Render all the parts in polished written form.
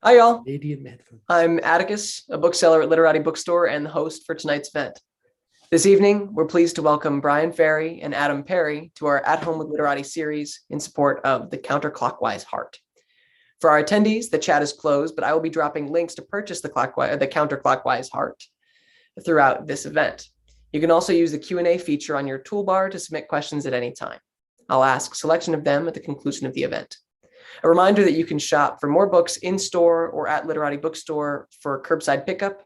Hi, y'all. Canadian headphones. I'm Atticus, a bookseller at Literati Bookstore and the host for tonight's event. This evening, we're pleased to welcome Brian Farrey and Adam Perry to our At Home with Literati series in support of the Counterclockwise Heart. For our attendees, the chat is closed, but I will be dropping links to purchase the Counterclockwise Heart throughout this event. You can also use the Q&A feature on your toolbar to submit questions at any time. I'll ask a selection of them at the conclusion of the event. A reminder that you can shop for more books in-store or at Literati Bookstore for curbside pickup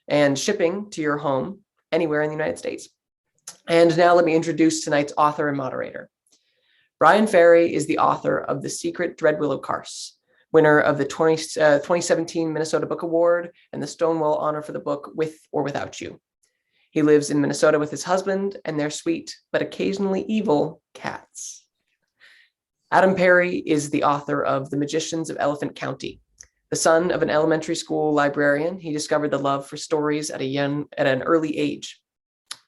and shipping to your home anywhere in the United States. And now let me introduce tonight's author and moderator. Brian Farrey is the author of The Secret Dreadwillow Curse, winner of the 2017 Minnesota Book Award and the Stonewall Honor for the book With or Without You. He lives in Minnesota with his husband and their sweet, but occasionally evil cats. Adam Perry is the author of The Magicians of Elephant County. The son of an elementary school librarian, he discovered the love for stories at an early age.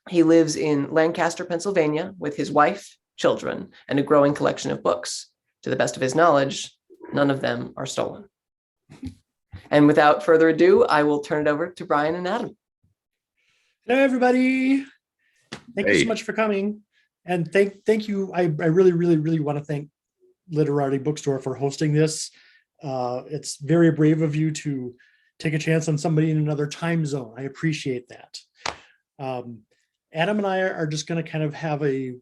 He lives in Lancaster, Pennsylvania, with his wife, children, and a growing collection of books. To the best of his knowledge, none of them are stolen. And without further ado, I will turn it over to Brian and Adam. Hello, everybody. Thank you so much for coming. And thank you. I really want to thank Literati Bookstore for hosting this. It's very brave of you to take a chance on somebody in another time zone. I appreciate that. Adam and I are just going to kind of have a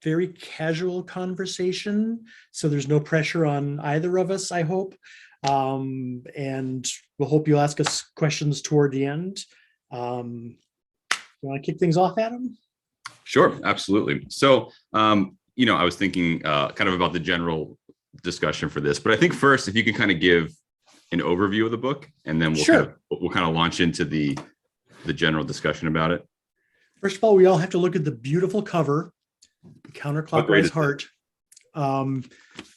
very casual conversation, so there's no pressure on either of us, I hope. And we'll hope you'll ask us questions toward the end. You want to kick things off, Adam? Sure, absolutely. So, I was thinking kind of about the general discussion for this, but I think first, if you can kind of give an overview of the book, and then we'll kind of launch into the general discussion about it. First of all, we all have to look at the beautiful cover, the Counterclockwise Heart.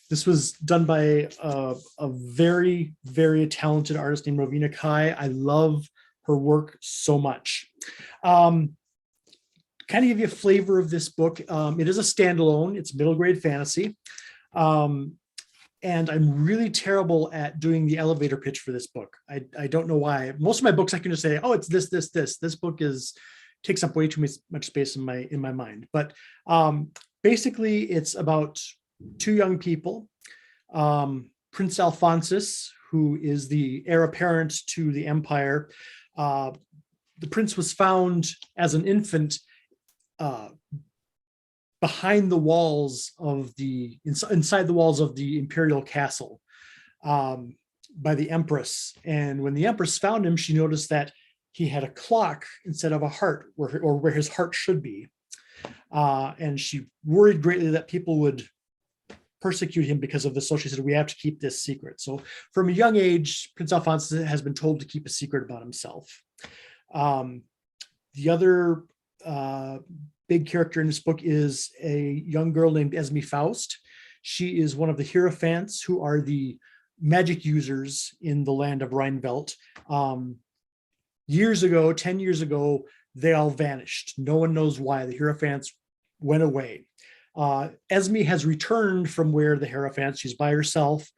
This was done by a very, very talented artist named Rovina Kai. I love her work so much. Kind of give you a flavor of this book. It is a standalone. It's middle grade fantasy. And I'm really terrible at doing the elevator pitch for this book. I don't know why. Most of my books I can just say, oh, it's this. This book takes up way too much space in my mind. But basically it's about two young people. Prince Alphonsus, who is the heir apparent to the empire. The prince was found as an infant behind the walls of inside the walls of the imperial castle by the empress. And when the empress found him, she noticed that he had a clock instead of a heart where his heart should be. And she worried greatly that people would persecute him because of this. So she said, we have to keep this secret. So from a young age, Prince Alphonsus has been told to keep a secret about himself. The other big character in this book is a young girl named Esme Faust. She is one of the Hierophants, who are the magic users in the land of Rheinvelt. 10 years ago, they all vanished. No one knows why. The Hierophants went away. Esme has returned from where the Hierophants. She's by herself.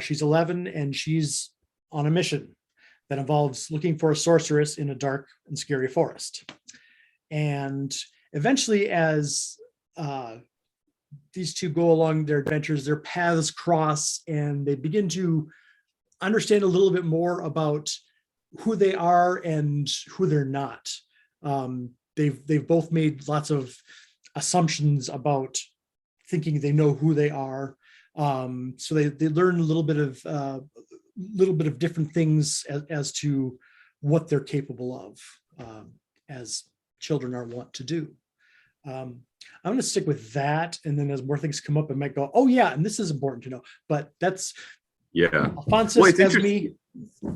She's 11 and she's on a mission that involves looking for a sorceress in a dark and scary forest. And eventually, as these two go along their adventures, their paths cross and they begin to understand a little bit more about who they are and who they're not. They've both made lots of assumptions about thinking they know who they are. So they learn a little bit of different things as to what they're capable of, as children are wont to do. I'm going to stick with that, and then as more things come up, I might go, oh yeah, and this is important to know. But that's Alphonsus, Esme,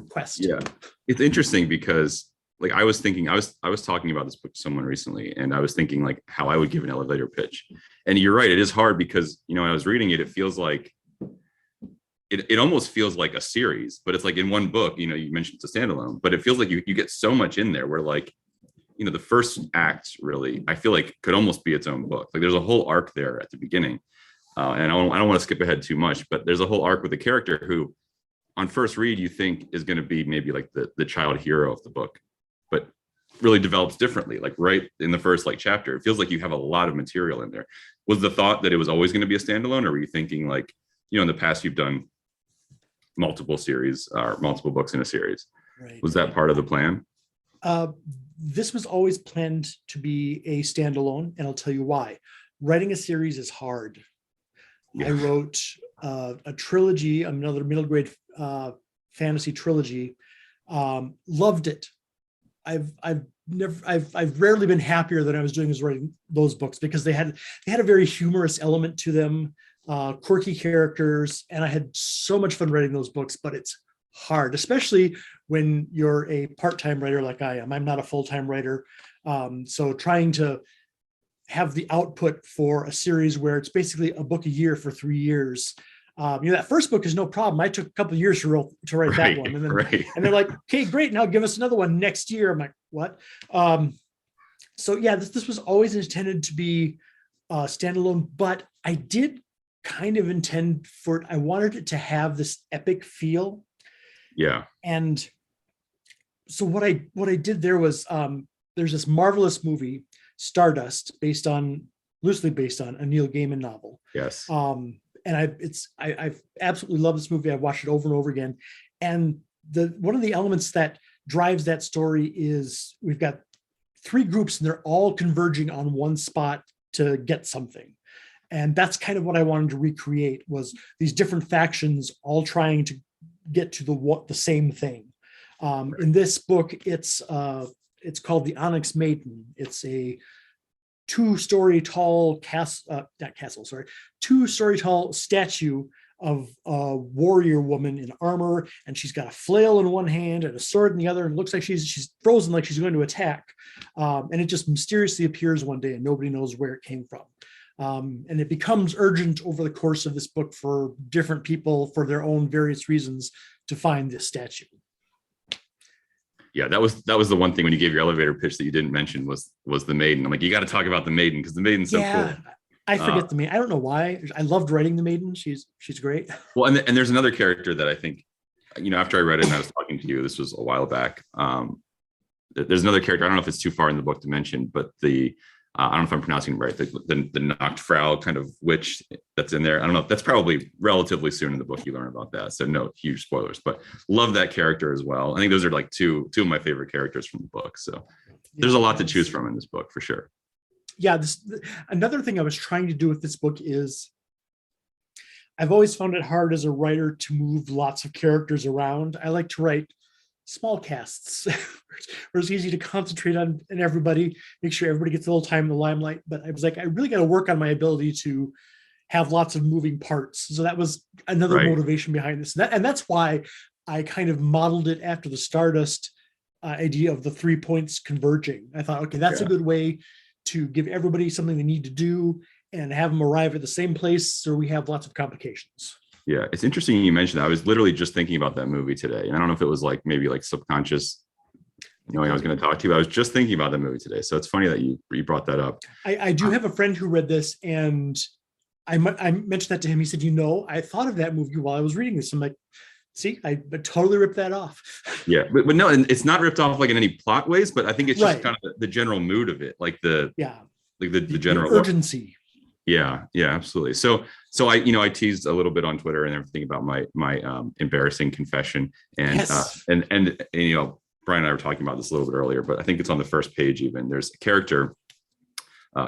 quest. Yeah, it's interesting because like I was talking about this book to someone recently, and I was thinking like how I would give an elevator pitch. And you're right, it is hard because when I was reading it, it feels like it almost feels like a series, but it's like in one book. You mentioned it's a standalone, but it feels like you get so much in there where like the first act really, I feel like could almost be its own book. Like there's a whole arc there at the beginning. And I don't want to skip ahead too much, but there's a whole arc with a character who on first read you think is going to be maybe like the child hero of the book, but really develops differently. Like right in the first like chapter, it feels like you have a lot of material in there. Was the thought that it was always going to be a standalone, or were you thinking like, in the past you've done multiple series or multiple books in a series? Right. Was that part of the plan? This was always planned to be a standalone, and I'll tell you why. Writing a series is hard. Yeah. I wrote a trilogy, another middle grade fantasy trilogy. Loved it. I've rarely been happier than I was doing as writing those books, because they had a very humorous element to them, quirky characters, and I had so much fun writing those books. But it's hard, especially when you're a part-time writer like I am. I'm not a full-time writer, so trying to have the output for a series where it's basically a book a year for 3 years. That first book is no problem. I took a couple of years to write that one, and then and they're like, okay, great, now give us another one next year. I'm like, what? So yeah, this was always intended to be standalone, but I did kind of intend for it. I wanted it to have this epic feel. Yeah. And so what I did there was, there's this marvelous movie, Stardust, loosely based on a Neil Gaiman novel. Yes. And I've absolutely loved this movie. I've watched it over and over again. And one of the elements that drives that story is we've got 3 groups, and they're all converging on one spot to get something. And that's kind of what I wanted to recreate, was these different factions all trying to get to the same thing. In this book, it's called the Onyx Maiden. It's a 2-story tall two-story tall statue of a warrior woman in armor, and she's got a flail in one hand and a sword in the other, and it looks like she's frozen, like she's going to attack. And it just mysteriously appears one day, and nobody knows where it came from. And it becomes urgent over the course of this book for different people, for their own various reasons, to find this statue. Yeah, that was the one thing when you gave your elevator pitch that you didn't mention was the Maiden. I'm like, you got to talk about the Maiden, because the Maiden's so cool. I forget the Maiden. I don't know why. I loved writing the Maiden. She's great. Well, and there's another character that I think, after I read it and I was talking to you, this was a while back. There's another character. I don't know if it's too far in the book to mention, but I don't know if I'm pronouncing it right, the Nachtfrau kind of witch that's in there. I don't know. That's probably relatively soon in the book you learn about that. So no huge spoilers, but love that character as well. I think those are like two of my favorite characters from the book. So there's a lot to choose from in this book for sure. Yeah. Another thing I was trying to do with this book is I've always found it hard as a writer to move lots of characters around. I like to write small casts where it's easy to concentrate on everybody, make sure everybody gets a little time in the limelight. But I was like, I really got to work on my ability to have lots of moving parts. So that was another motivation behind this. And that's why I kind of modeled it after the Stardust idea of the 3 points converging. I thought, okay, that's a good way to give everybody something they need to do and have them arrive at the same place, so we have lots of complications. Yeah, it's interesting you mentioned that. I was literally just thinking about that movie today. And I don't know if it was like maybe like subconscious knowing I was going to talk to you. I was just thinking about that movie today. So it's funny that you brought that up. I do have a friend who read this, and I mentioned that to him. He said, I thought of that movie while I was reading this. I'm like, see, I totally ripped that off. Yeah, but no, and it's not ripped off like in any plot ways, but I think it's just kind of the general mood of it, like the general urgency. Yeah, absolutely. So I teased a little bit on Twitter and everything about my embarrassing confession, and Brian and I were talking about this a little bit earlier, but I think it's on the first page. Even there's a character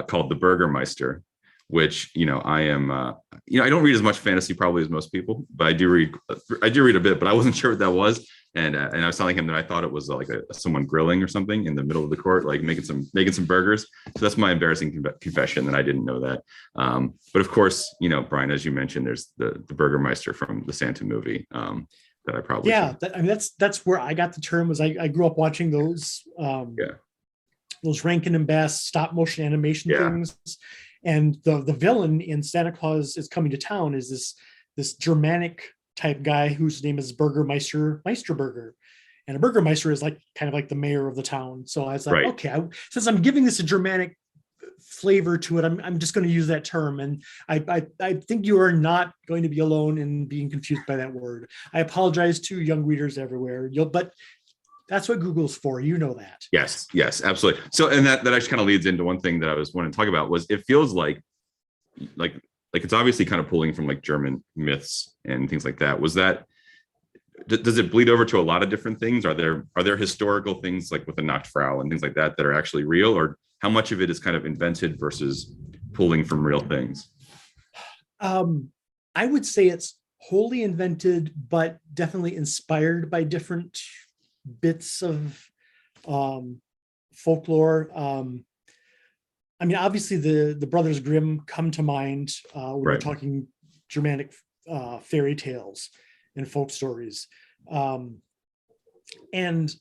called the Burgermeister, which I am I don't read as much fantasy probably as most people, but I do read a bit, but I wasn't sure what that was, and I was telling him that I thought it was like someone grilling or something in the middle of the court, like making some burgers. So that's my embarrassing confession, that I didn't know that. But of course, Brian, as you mentioned, there's the Burgermeister from the Santa movie that I probably that's where I got the term. Was I grew up watching those those Rankin and Bass stop motion animation things. And the villain in Santa Claus Is Coming to Town is this Germanic type guy whose name is Burgermeister, Meisterburger. And a Burgermeister is like kind of like the mayor of the town. So I was like, okay, since I'm giving this a Germanic flavor to it. I'm just going to use that term. And I think you are not going to be alone in being confused by that word. I apologize to young readers everywhere. But that's what Google's for. You know that. Yes, absolutely. So, and that actually kind of leads into one thing that I was wanting to talk about was it feels like it's obviously kind of pulling from like German myths and things like that. Was that, does it bleed over to a lot of different things? Are there historical things like with the Nachtfrau and things like that are actually real, or how much of it is kind of invented versus pulling from real things? I would say it's wholly invented, but definitely inspired by different bits of folklore. I mean, obviously the Brothers Grimm come to mind when we're talking Germanic fairy tales and folk stories. And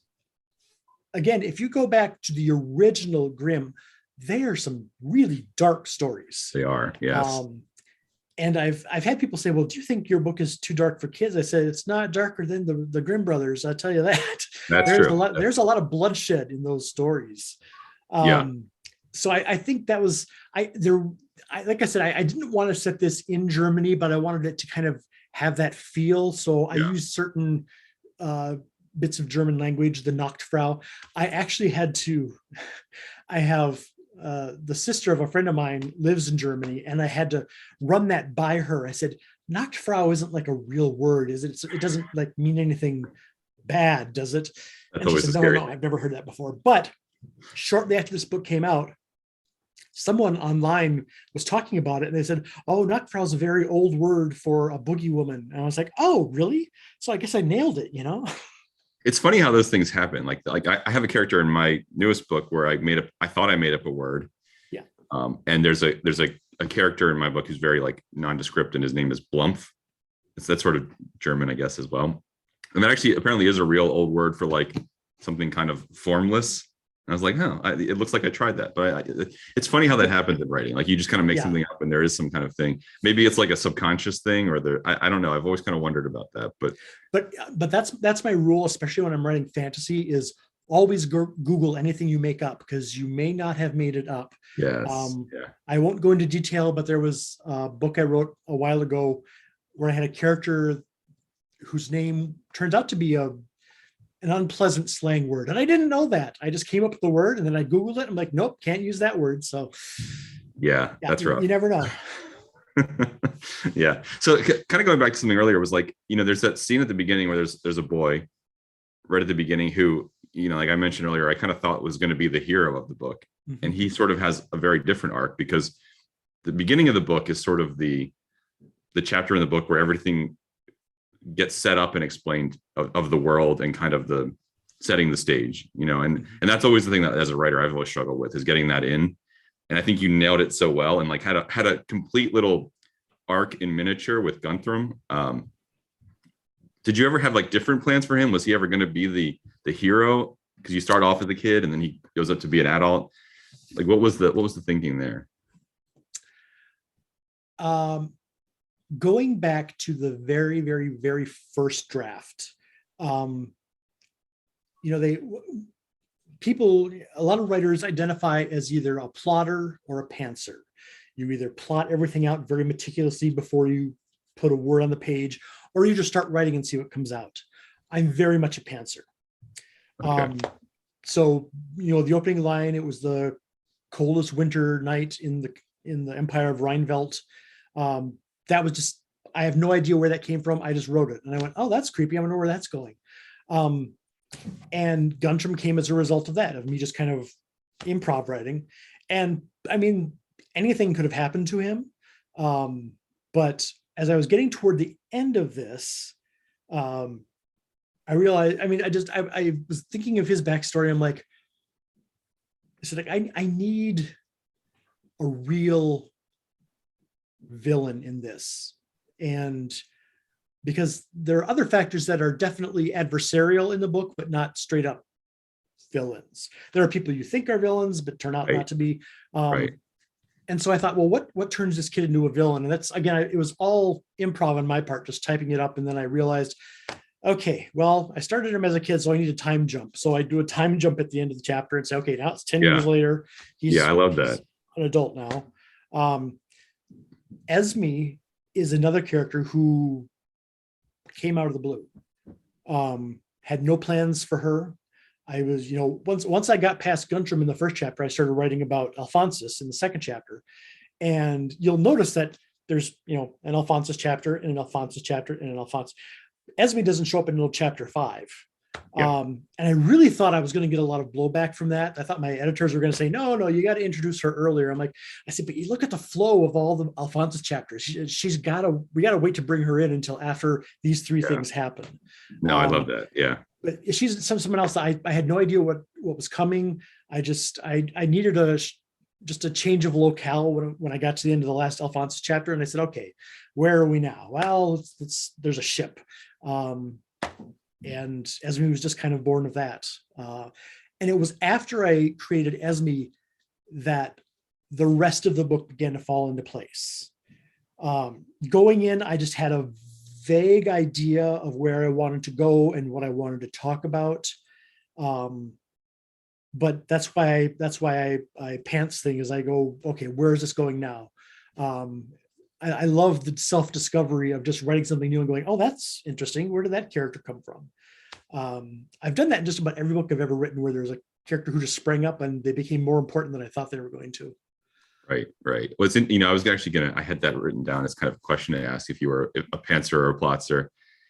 again, if you go back to the original Grimm, they are some really dark stories. They are, yes. And I've had people say, well, do you think your book is too dark for kids? I said, it's not darker than the Grimm brothers. I'll tell you that. That's true. There's a lot of bloodshed in those stories. So I think that was, like I said, I didn't want to set this in Germany, but I wanted it to kind of have that feel. So I used certain bits of German language, the Nachtfrau. I actually had to, I have the sister of a friend of mine lives in Germany, and I had to run that by her. I said, Nachtfrau isn't like a real word, is it? It doesn't like mean anything bad, does it? That's and she said, scary. no, I've never heard that before. But shortly after this book came out, someone online was talking about it, and they said, oh, Nachtfrau is a very old word for a boogie woman. And I was like, oh, really? So I guess I nailed it, you know? It's funny how those things happen. Like I have a character in my newest book where I thought I made up a word. Yeah. And there's a character in my book who's very like nondescript, and his name is Blumpf. That's sort of German, I guess, as well. And that actually apparently is a real old word for like something kind of formless. And I was like, it looks like I tried that. But it's funny how that happens in writing. Like you just kind of make something up, and there is some kind of thing. Maybe it's like a subconscious thing, or I don't know. I've always kind of wondered about that. But that's my rule, especially when I'm writing fantasy, is always Google anything you make up, because you may not have made it up. Yes. I won't go into detail, but there was a book I wrote a while ago where I had a character whose name turns out to be an unpleasant slang word. And I didn't know that. I just came up with the word, and then I Googled it. I'm like, nope, can't use that word. So yeah, that's right. You never know. Yeah. So kind of going back to something earlier was like, there's that scene at the beginning where there's a boy right at the beginning who, like I mentioned earlier, I kind of thought was going to be the hero of the book. Mm-hmm. And he sort of has a very different arc, because the beginning of the book is sort of the chapter in the book where everything gets set up and explained of the world and kind of the setting the stage, and that's always the thing that as a writer I've always struggled with, is getting that in. And I think you nailed it so well, and like had a complete little arc in miniature with Guntram. Did you ever have like different plans for him? Was he ever going to be the hero? Because you start off as a kid and then he goes up to be an adult. Like what was the thinking there? Going back to the very, very, very first draft, a lot of writers identify as either a plotter or a pantser. You either plot everything out very meticulously before you put a word on the page, or you just start writing and see what comes out. I'm very much a pantser. Okay. So, the opening line, it was the coldest winter night in the Empire of Rheinvelt. That was just, I have no idea where that came from. I just wrote it and I went, oh, that's creepy. I don't know where that's going. And Guntram came as a result of that, of me just kind of improv writing. And I mean, anything could have happened to him. But as I was getting toward the end of this, I realized, I was thinking of his backstory. I'm like, I need a real villain in this. And because there are other factors that are definitely adversarial in the book, but not straight up villains. There are people you think are villains, but turn out not to be. And so I thought, well, what turns this kid into a villain? And that's, again, it was all improv on my part, just typing it up. And then I realized, okay, well, I started him as a kid, so I need a time jump. So I do a time jump at the end of the chapter and say, okay, now it's 10 years later. I love that. an adult now. Esme is another character who came out of the blue. Had no plans for her. I was, once I got past Guntram in the first chapter, I started writing about Alphonsus in the second chapter. And you'll notice that there's, an Alphonsus chapter and an Alphonsus chapter and an Alphonsus. Esme doesn't show up until chapter 5. Yeah. And I really thought I was going to get a lot of blowback from that. I thought my editors were going to say, no, you got to introduce her earlier. I said, but you look at the flow of all the Alphonsus chapters. We got to wait to bring her in until after these three things happen. No, I love that. Yeah. But she's someone else. I had no idea what was coming. I needed just a change of locale when I got to the end of the last Alphonsus chapter. And I said, okay, where are we now? Well, there's a ship. And Esme was just kind of born of that. And it was after I created Esme that the rest of the book began to fall into place. Going in, I just had a vague idea of where I wanted to go and what I wanted to talk about. But that's why I pants thing is I go, okay, where is this going now? I love the self-discovery of just writing something new and going, oh, that's interesting. Where did that character come from? I've done that in just about every book I've ever written, where there's a character who just sprang up and they became more important than I thought they were going to. Right. Well, I was actually I had that written down as kind of a question to ask if you were a pantser or a plotzer.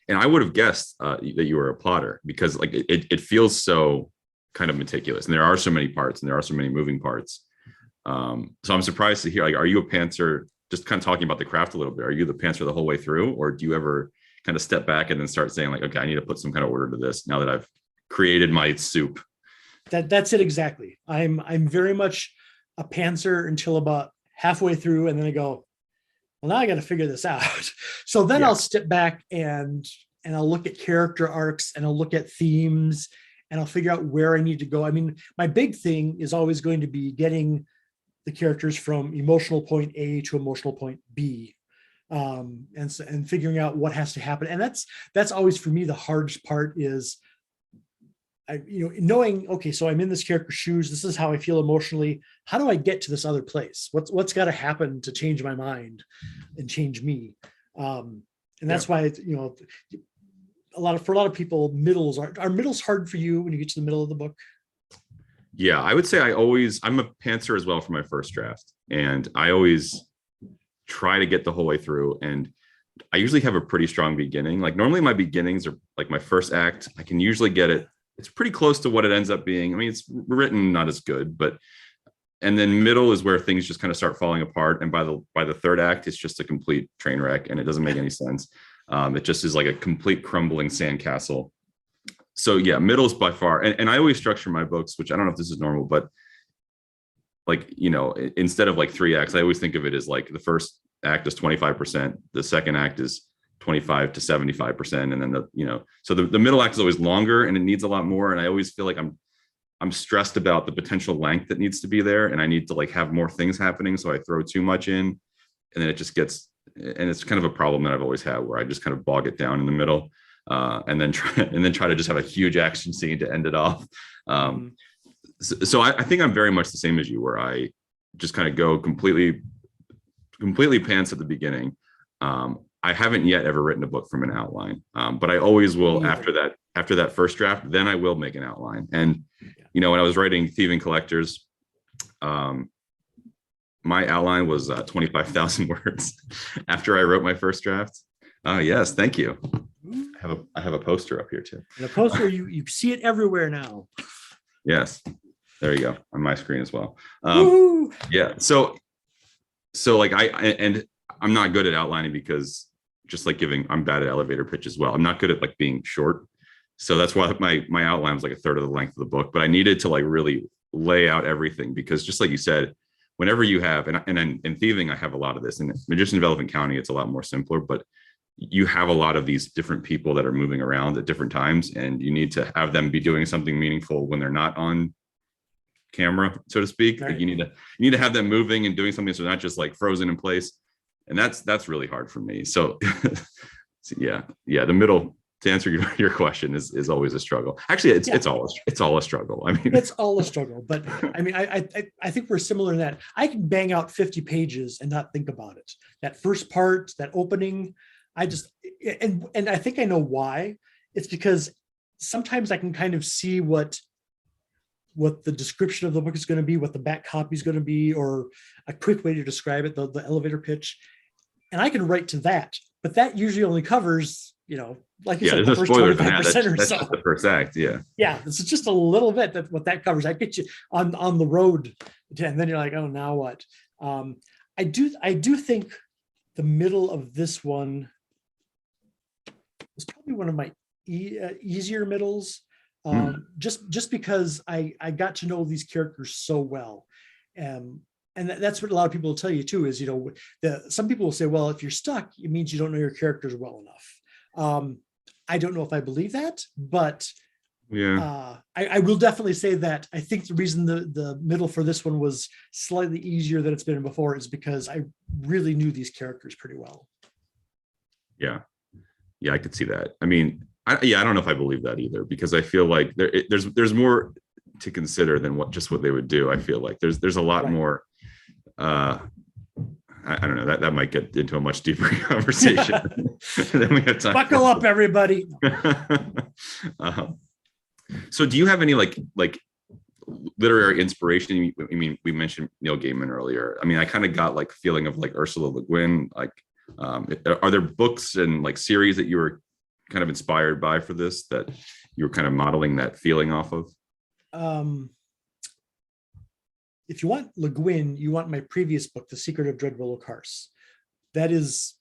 And I would have guessed that you were a plotter, because like it feels so kind of meticulous, and there are so many parts and there are so many moving parts. So I'm surprised to hear, like, are you a pantser? Just kind of talking about the craft a little bit. Are you the pantser the whole way through, or do you ever kind of step back and then start saying like, okay, I need to put some kind of order to this now that I've created my soup? That's it exactly. I'm very much a pantser until about halfway through, and then I go, well, now I got to figure this out. So then I'll step back and I'll look at character arcs, and I'll look at themes, and I'll figure out where I need to go. I mean, my big thing is always going to be getting the characters from emotional point A to emotional point B, and figuring out what has to happen. And that's always for me the hardest part is, knowing, okay, so I'm in this character's shoes. This is how I feel emotionally. How do I get to this other place? What's got to happen to change my mind and change me? And that's why, for a lot of people, middles are middles hard for you when you get to the middle of the book? Yeah, I would say I'm a pantser as well for my first draft. And I always try to get the whole way through. And I usually have a pretty strong beginning. Like normally my beginnings are like my first act. I can usually get it. It's pretty close to what it ends up being. I mean, it's written not as good, and then middle is where things just kind of start falling apart. And by the third act, it's just a complete train wreck, and it doesn't make any sense. It just is like a complete crumbling sandcastle. So yeah, middle is by far, and I always structure my books, which I don't know if this is normal, but like, instead of like 3 acts, I always think of it as like the first act is 25%, the second act is 25 to 75%, and then so the middle act is always longer and it needs a lot more. And I always feel like I'm stressed about the potential length that needs to be there, and I need to like have more things happening, so I throw too much in, and then it just gets, and it's kind of a problem that I've always had, where I just kind of bog it down in the middle. And then try to just have a huge action scene to end it off. So I think I'm very much the same as you, where I just kind of go completely pants at the beginning. I haven't yet ever written a book from an outline, but I always will after that first draft. Then I will make an outline. And when I was writing Thieving Collectors, my outline was 25,000 words after I wrote my first draft. Yes, thank you. I have a poster up here too. And a poster, you see it everywhere now. Yes, there you go, on my screen as well. Yeah, so like I'm not good at outlining, because just like I'm bad at elevator pitch as well. I'm not good at like being short, so that's why my outline was like a third of the length of the book. But I needed to like really lay out everything, because just like you said, whenever you have, and in thieving, I have a lot of this. In Magician of Elephant County, it's a lot more simpler, but you have a lot of these different people that are moving around at different times, and you need to have them be doing something meaningful when they're not on camera, so to speak. Right. Like you need to have them moving and doing something, so they're not just like frozen in place. And that's really hard for me. So yeah, the middle to answer your question is always a struggle. Actually, it's all a struggle. I mean, it's all a struggle. But I mean, I think we're similar in that I can bang out 50 pages and not think about it. That first part, that opening, and I think I know why. It's because sometimes I can kind of see what the description of the book is going to be, what the back copy is going to be, or a quick way to describe it, the elevator pitch. And I can write to that, but that usually only covers, like you said, the first 25% or so. That's the first act. Yeah. Yeah. It's just a little bit that what that covers. I get you on the road. And then you're like, oh, now what? I do think the middle of this one was probably one of my easier middles. Just because I got to know these characters so well. And that's what a lot of people will tell you too, is, some people will say, well, if you're stuck, it means you don't know your characters well enough. I don't know if I believe that, but yeah, I will definitely say that I think the reason the middle for this one was slightly easier than it's been before is because I really knew these characters pretty well. Yeah, I could see that. I mean, I don't know if I believe that either, because I feel like there's more to consider than what they would do. I feel like there's a lot more. I don't know, that might get into a much deeper conversation than we have time. Buckle up, everybody. So do you have any like literary inspiration? I mean, we mentioned Neil Gaiman earlier. I mean, I kind of got like feeling of like Ursula Le Guin. Like, are there books and like series that you were kind of inspired by for this, that you were kind of modeling that feeling off of? If you want Le Guin, you want my previous book, The Secret of Dreadwillow Carse. That is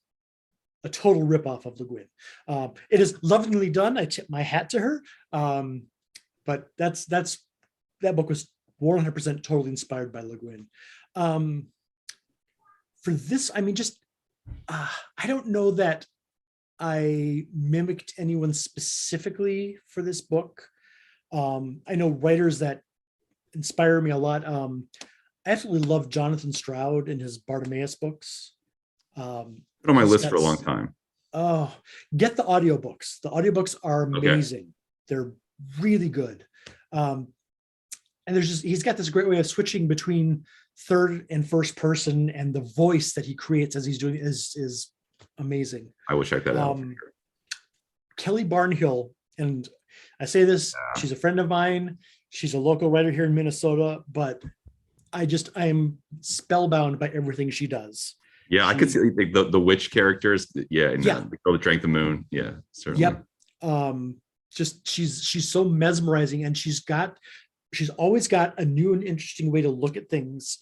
a total ripoff of Le Guin. It is lovingly done. I tip my hat to her. But that book was 100% totally inspired by Le Guin. For this, I mean, just I don't know that I mimicked anyone specifically for this book. I know writers that inspire me a lot. I absolutely love Jonathan Stroud and his Bartimaeus books. Been on my list for a long time. Oh, get the audiobooks. The audiobooks are amazing. Okay. They're really good. And he's got this great way of switching between third and first person, and the voice that he creates as he's doing is amazing. I will check that out. Kelly Barnhill, and I say this, she's a friend of mine. She's a local writer here in Minnesota, but I am spellbound by everything she does. Yeah, I could see the witch characters. Yeah, and the girl that drank the moon. Yeah, certainly. Yep. Just she's so mesmerizing, and she's always got a new and interesting way to look at things.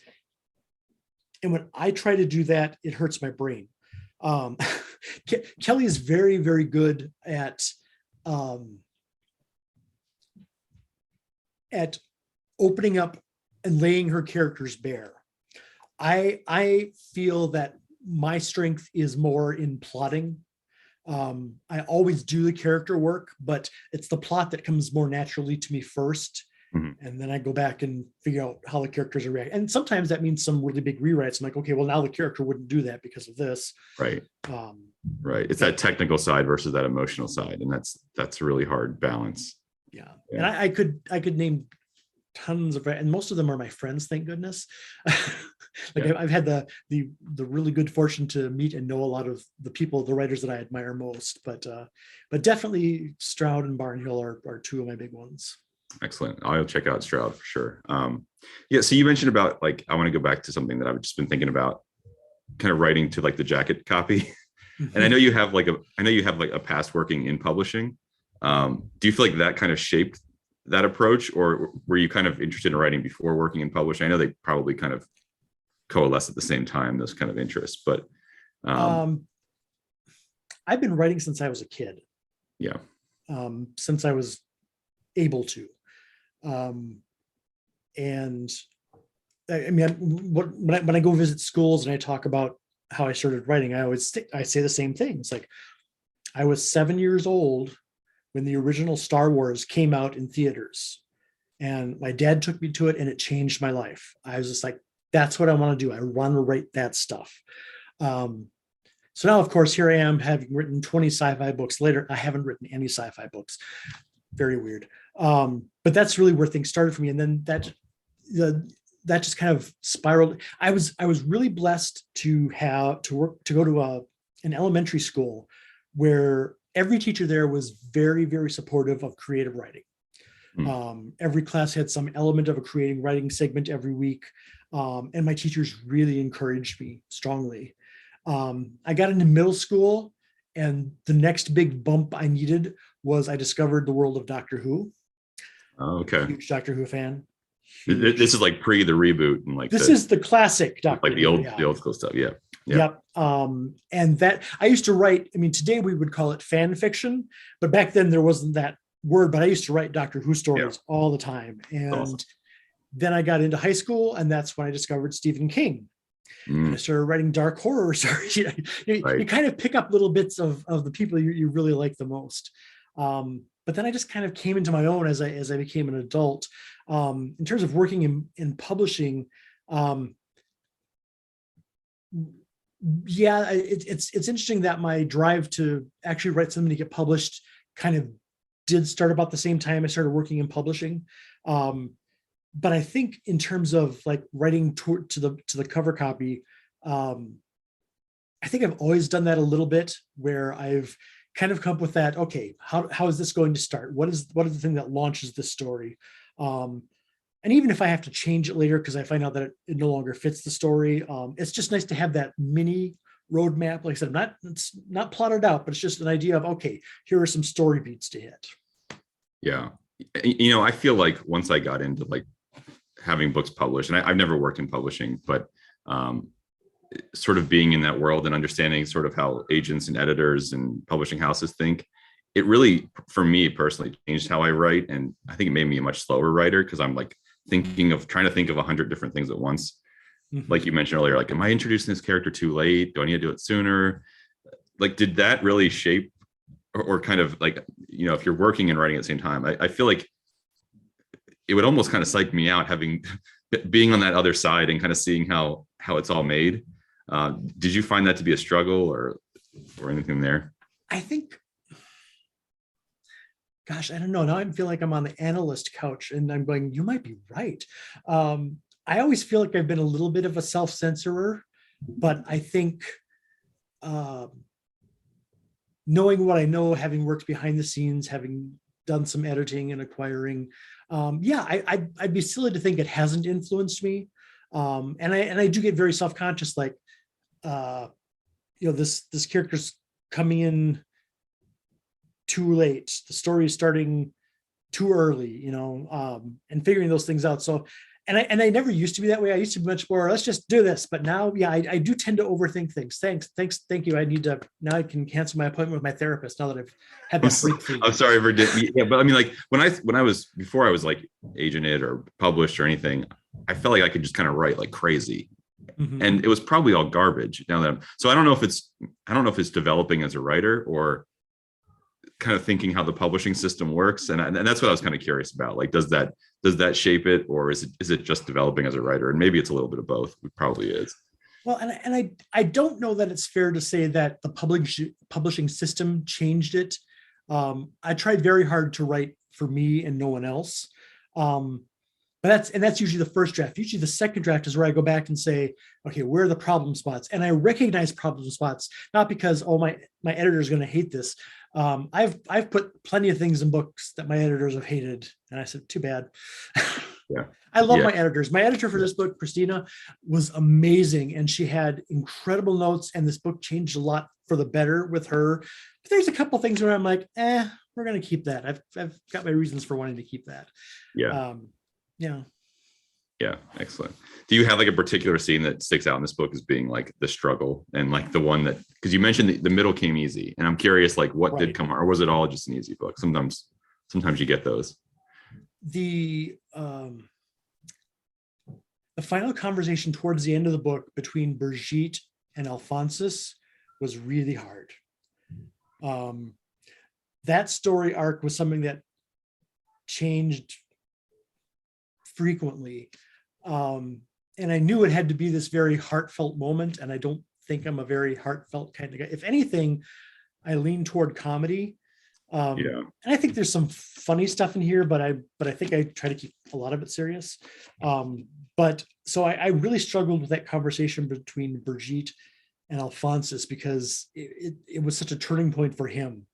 And when I try to do that, it hurts my brain. Kelly is very, very good at opening up and laying her characters bare. I feel that my strength is more in plotting. I always do the character work, but it's the plot that comes more naturally to me first. Mm-hmm. And then I go back and figure out how the characters are reacting. And sometimes that means some really big rewrites. I'm like, okay, well, now the character wouldn't do that because of this. Right. Right. It's that technical side versus that emotional side. And that's a really hard balance. Yeah. And I could name tons of, and most of them are my friends, thank goodness. I've had the really good fortune to meet and know a lot of the writers that I admire most, but definitely Stroud and Barnhill are two of my big ones. Excellent. I'll check out Stroud for sure. So you mentioned about like, I want to go back to something that I've just been thinking about, kind of writing to like the jacket copy. Mm-hmm. And I know you have like a past working in publishing. Do you feel like that kind of shaped that approach, or were you kind of interested in writing before working in publishing? I know they probably kind of coalesce at the same time, those kind of interests, but I've been writing since I was a kid. Yeah. Since I was able to. And I mean, when I go visit schools and I talk about how I started writing, I say the same thing. It's like, I was 7 years old when the original Star Wars came out in theaters, and my dad took me to it, and it changed my life. I was just like, that's what I want to do. I want to write that stuff. So now, of course, here I am having written 20 sci-fi books later. I haven't written any sci-fi books. Very weird. But that's really where things started for me. And then that just kind of spiraled. I was really blessed to go to an elementary school where every teacher there was very, very supportive of creative writing. Every class had some element of a creating writing segment every week. And my teachers really encouraged me strongly. I got into middle school, and the next big bump I needed was I discovered the world of Doctor Who. Oh, okay. Huge Doctor Who fan. Huge. This is like pre the reboot and like this is the classic Doctor like Who, the old school stuff. Yeah. Yep. And that I used to write, I mean, today we would call it fan fiction, but back then there wasn't that word, but I used to write Doctor Who stories all the time. And awesome. Then I got into high school, and that's when I discovered Stephen King. And I started writing dark horror stories. You kind of pick up little bits of the people you really like the most. But then I just kind of came into my own as I became an adult. In terms of working in publishing, it's interesting that my drive to actually write something to get published kind of did start about the same time I started working in publishing. But I think in terms of like writing to the cover copy, I think I've always done that a little bit, where I've kind of come up with that. Okay, how is this going to start? What is the thing that launches this story? And even if I have to change it later because I find out that it no longer fits the story, it's just nice to have that mini roadmap. Like I said, it's not plotted out, but it's just an idea of, okay, here are some story beats to hit. Yeah, I feel like once I got into like having books published, and I've never worked in publishing, but sort of being in that world and understanding sort of how agents and editors and publishing houses think, it really, for me personally, changed how I write. And I think it made me a much slower writer, because I'm like trying to think of 100 different things at once. Like you mentioned earlier, like, am I introducing this character too late? Do I need to do it sooner? Like, did that really shape or kind of like, if you're working and writing at the same time, I feel like it would almost kind of psych me out being on that other side and kind of seeing how it's all made. Did you find that to be a struggle or anything there? I think, gosh, I don't know. Now I feel like I'm on the analyst couch and I'm going, you might be right. I always feel like I've been a little bit of a self-censorer, but I think knowing what I know, having worked behind the scenes, having done some editing and acquiring, I'd be silly to think it hasn't influenced me. And I do get very self-conscious, like, this character's coming in too late. The story is starting too early, and figuring those things out. So, and I never used to be that way. I used to be much more, let's just do this. But now, I do tend to overthink things. Thank you. Now I can cancel my appointment with my therapist now that I've had that breakthrough. I'm sorry for but I mean, like when I was before I was like agented or published or anything, I felt like I could just kind of write like crazy. And it was probably all garbage. So I don't know if it's developing as a writer or kind of thinking how the publishing system works, and that's what I was kind of curious about. Like, does that shape it, or is it just developing as a writer? And maybe it's a little bit of both. It probably is. Well, and I don't know that it's fair to say that the publishing system changed it. I tried very hard to write for me and no one else. But that's usually the first draft. Usually the second draft is where I go back and say, okay, where are the problem spots? And I recognize problem spots, not because, my editor is going to hate this. I've put plenty of things in books that my editors have hated. And I said, too bad. Yeah. I love my editors. My editor for this book, Christina, was amazing. And she had incredible notes. And this book changed a lot for the better with her. But there's a couple things where I'm like, we're going to keep that. I've got my reasons for wanting to keep that. Yeah. Yeah. Excellent. Do you have like a particular scene that sticks out in this book as being like the struggle, and like the one that, because you mentioned the middle came easy, and I'm curious, like what did come, or was it all just an easy book? Sometimes you get those. The final conversation towards the end of the book between Brigitte and Alphonsus was really hard. That story arc was something that changed frequently. And I knew it had to be this very heartfelt moment, and I don't think I'm a very heartfelt kind of guy. If anything, I lean toward comedy. Yeah. And I think there's some funny stuff in here, but I think I try to keep a lot of it serious. But so I really struggled with that conversation between Brigitte and Alphonsus because it was such a turning point for him.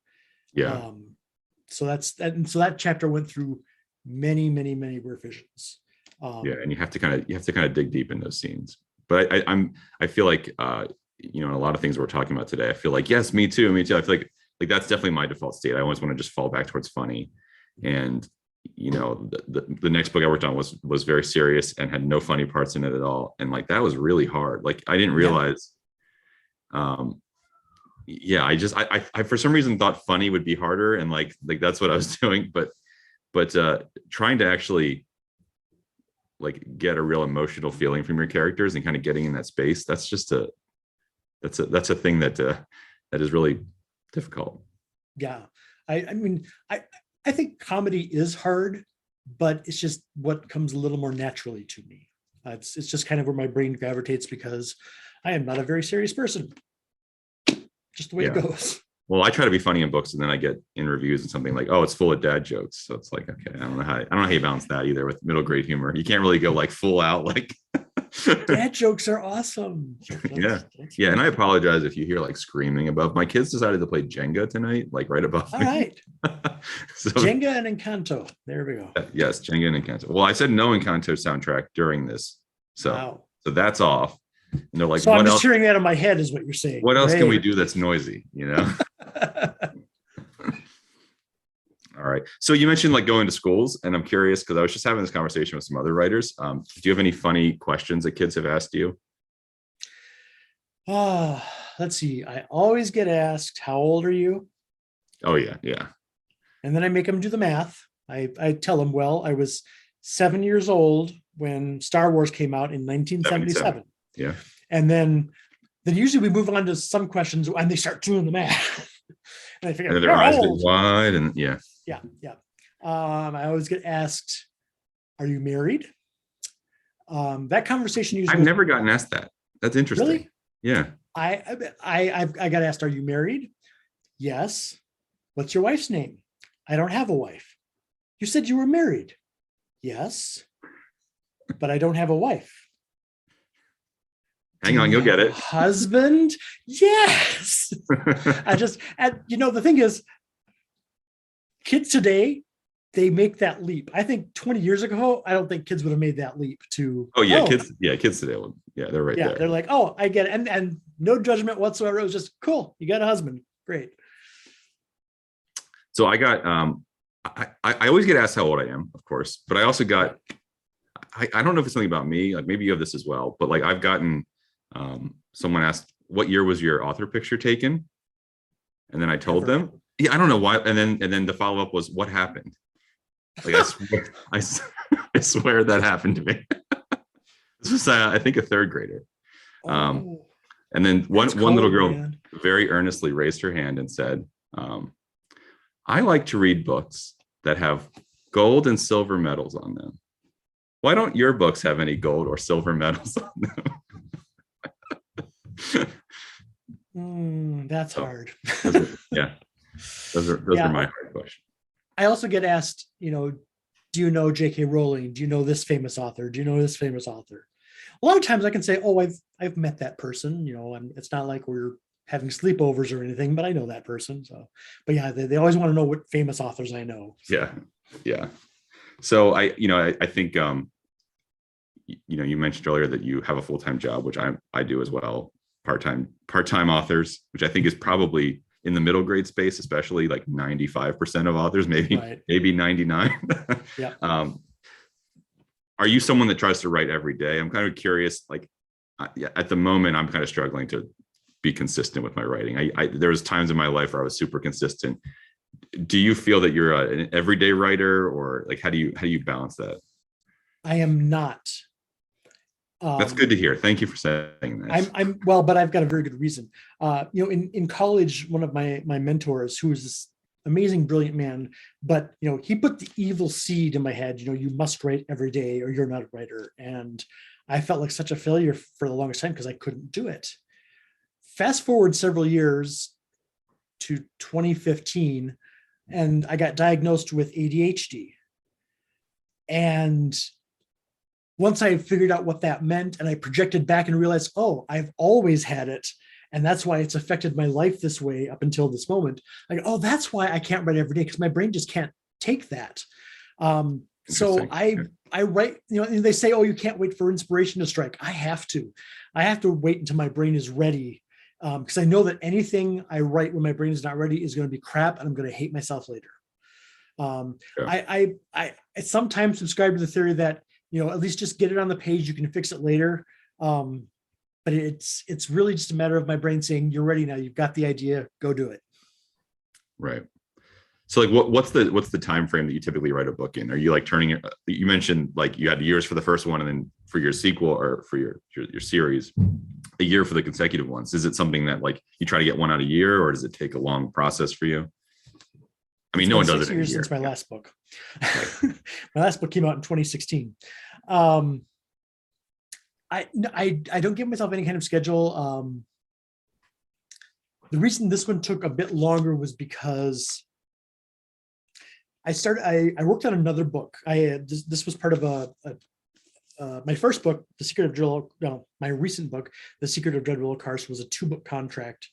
Yeah. So that's that. And so that chapter went through many revisions. Yeah. And you have to kind of dig deep in those scenes. But I feel like, you know, a lot of things we're talking about today, I feel like, yes, me too. I feel like that's definitely my default state. I always want to just fall back towards funny. And, you know, the next book I worked on was very serious and had no funny parts in it at all. And like, that was really hard. Like, I didn't realize, yeah, I for some reason thought funny would be harder. And like that's what I was doing. But trying to actually like get a real emotional feeling from your characters and kind of getting in that space, that's a thing that is really difficult. Yeah. I mean, I think comedy is hard, but it's just what comes a little more naturally to me. It's just kind of where my brain gravitates because I am not a very serious person. Just the way it goes. Well, I try to be funny in books, and then I get in reviews and something like, "Oh, it's full of dad jokes." So it's like, okay, I don't know how you balance that either with middle grade humor. You can't really go like full out like. Dad jokes are awesome. Yeah. And I apologize if you hear like screaming above. My kids decided to play Jenga tonight, like right above. All me. right. So, Jenga and Encanto. There we go. Yes, Jenga and Encanto. Well, I said no Encanto soundtrack during this, so that's off. And they're like, so what I'm just else? hearing that in my head is what you're saying. What else can we do that's noisy? You know. All right. So you mentioned like going to schools, and I'm curious because I was just having this conversation with some other writers. Do you have any funny questions that kids have asked you? Let's see. I always get asked, "How old are you?" Oh yeah. And then I make them do the math. I tell them, well, I was 7 years old when Star Wars came out in 1977. Yeah. And then usually we move on to some questions and they start doing the math. And I figure, and their eyes get wide and yeah. I always get asked, "Are you married?" That conversation usually. I've never gotten asked that. That's interesting. Really? Yeah. I got asked, "Are you married?" Yes. "What's your wife's name?" "I don't have a wife." "You said you were married." "Yes, but I don't have a wife." Hang on, you'll get it. Husband? Yes. The thing is, kids today, they make that leap. I think 20 years ago, I don't think kids would have made that leap to. Kids today would. Yeah, they're right there. They're like, "Oh, I get it," and no judgment whatsoever. It was just cool. You got a husband, great. So I got. I always get asked how old I am, of course, but I also got. I don't know if it's something about me. Like maybe you have this as well, but like I've gotten. Someone asked, "What year was your author picture taken?" And then I told them. Yeah, I don't know why. And then the follow up was, "What happened?" Like I swear that happened to me. This was I think a third grader. And then one little girl very earnestly raised her hand and said, "I like to read books that have gold and silver medals on them. Why don't your books have any gold or silver medals on them?" That's hard. Those are my hard questions. I also get asked, do you know J.K. Rowling? Do you know this famous author? Do you know this famous author? A lot of times I can say, "Oh, I've met that person." It's not like we're having sleepovers or anything, but I know that person. So, but yeah, they always want to know what famous authors I know. Yeah. So I think you mentioned earlier that you have a full-time job, which I do as well. Part-time authors, which I think is probably in the middle grade space, especially like 95% of authors, maybe 99. Yeah. Are you someone that tries to write every day? I'm kind of curious. Like, at the moment, I'm kind of struggling to be consistent with my writing. There was times in my life where I was super consistent. Do you feel that you're an everyday writer, or like how do you balance that? I am not. That's good to hear. Thank you for saying that. But I've got a very good reason. In college, one of my mentors, who was this amazing, brilliant man, but he put the evil seed in my head. You must write every day, or you're not a writer. And I felt like such a failure for the longest time because I couldn't do it. fast forward several years to 2015, and I got diagnosed with ADHD. And once I figured out what that meant, and I projected back and realized, oh, I've always had it, and that's why it's affected my life this way up until this moment. Like, oh, that's why I can't write every day, because my brain just can't take that. So I write, they say, oh, you can't wait for inspiration to strike. I have to wait until my brain is ready. Because I know that anything I write when my brain is not ready is going to be crap, and I'm going to hate myself later. I sometimes subscribe to the theory that, at least just get it on the page, you can fix it later. But it's really just a matter of my brain saying, you're ready now, you've got the idea, go do it. Right. So like what's the time frame that you typically write a book in? Are you like turning it, you mentioned like you had years for the first one, and then for your sequel or for your series, a year for the consecutive ones? Is it something that like you try to get one out a year, or does it take a long process for you? I mean, no one does it in a year. Since my last book. My last book came out in 2016. I don't give myself any kind of schedule. The reason this one took a bit longer was because I worked on another book. This was part of my first book, The Secret of Dread. No, my recent book, The Secret of Dread Will Curse, was a 2-book contract.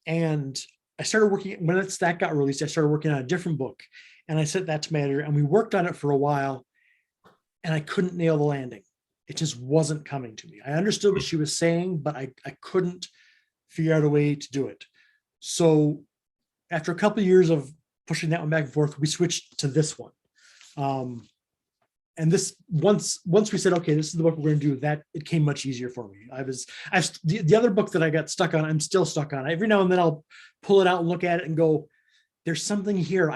And I started working, when that got released, I started working on a different book, and I sent that to my editor, and we worked on it for a while, and I couldn't nail the landing. It just wasn't coming to me. I understood what she was saying, but I couldn't figure out a way to do it. So after a couple of years of pushing that one back and forth, we switched to this one. And this, once we said, okay, this is the book we're going to do, that it came much easier for me. The other book that I got stuck on, I'm still stuck on. Every now and then I'll pull it out and look at it and go, there's something here.